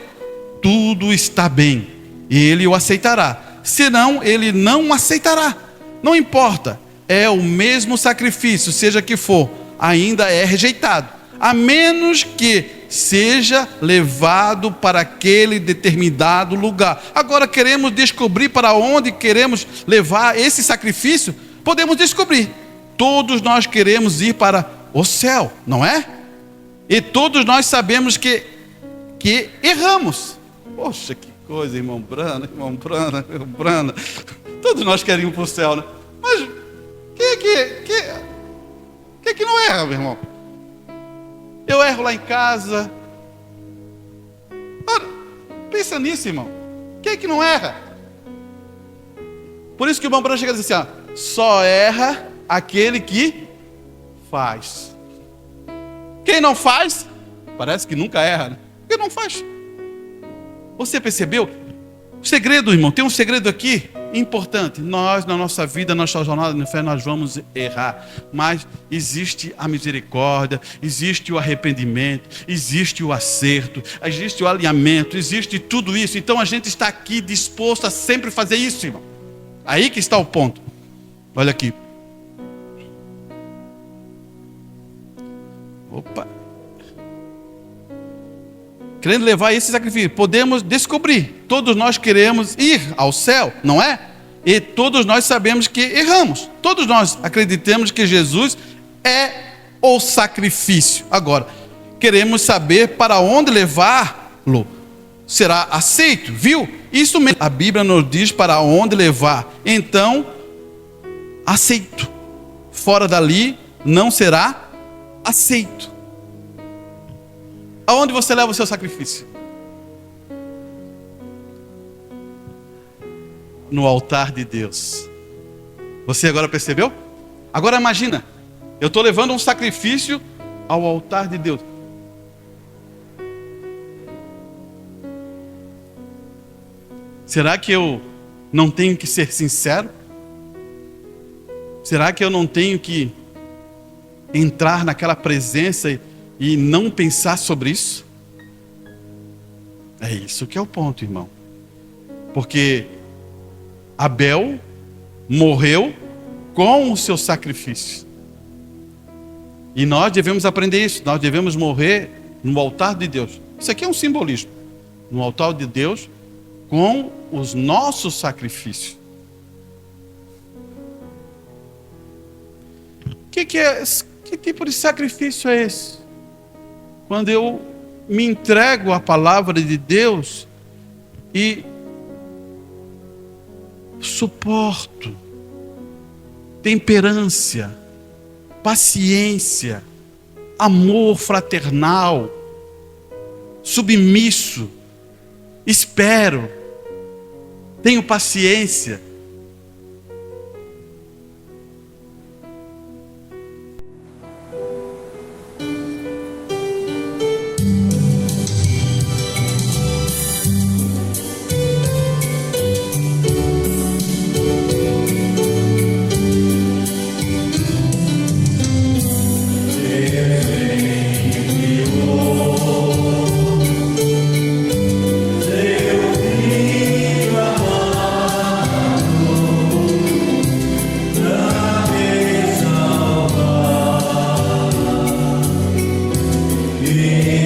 tudo está bem, ele o aceitará. Senão, ele não aceitará. Não importa, é o mesmo sacrifício, seja que for, ainda é rejeitado, a menos que seja levado para aquele determinado lugar. Agora queremos descobrir para onde queremos levar esse sacrifício? Podemos descobrir. Todos nós queremos ir para o céu, não é? E todos nós sabemos que erramos. Poxa, que coisa, irmão Brana. Todos nós queremos ir para o céu, né? Mas quem que não erra, meu irmão? Eu erro lá em casa. Ora, pensa nisso, irmão. Quem é que não erra? Por isso que o irmão Branco chega a dizer assim, ó, só erra aquele que faz. Quem não faz, parece que nunca erra, né? Quem não faz. Você percebeu? O segredo, irmão, tem um segredo aqui importante. Nós, na nossa vida, na nossa jornada no inferno, nós vamos errar. Mas existe a misericórdia, existe o arrependimento, existe o acerto, existe o alinhamento, existe tudo isso. Então a gente está aqui disposto a sempre fazer isso, irmão. Aí que está o ponto. Olha aqui. Opa. Querendo levar esse sacrifício, podemos descobrir. Todos nós queremos ir ao céu, não é? E todos nós sabemos que erramos. Todos nós acreditamos que Jesus é o sacrifício. Agora, queremos saber para onde levá-lo. Será aceito, viu? Isso mesmo. A Bíblia nos diz para onde levar. Então, aceito. Fora dali, não será aceito. Aonde você leva o seu sacrifício? No altar de Deus. Você agora percebeu? Agora imagina, eu estou levando um sacrifício ao altar de Deus. Será que eu não tenho que ser sincero? Será que eu não tenho que entrar naquela presença e não pensar sobre isso? É isso que é o ponto, irmão. Porque Abel morreu com o seu sacrifício. E nós devemos aprender isso. Nós devemos morrer no altar de Deus. Isso aqui é um simbolismo. No altar de Deus, com os nossos sacrifícios. Que tipo de sacrifício é esse? Quando eu me entrego à palavra de Deus e suporto, temperância, paciência, amor fraternal, submisso, espero, tenho paciência. Deus.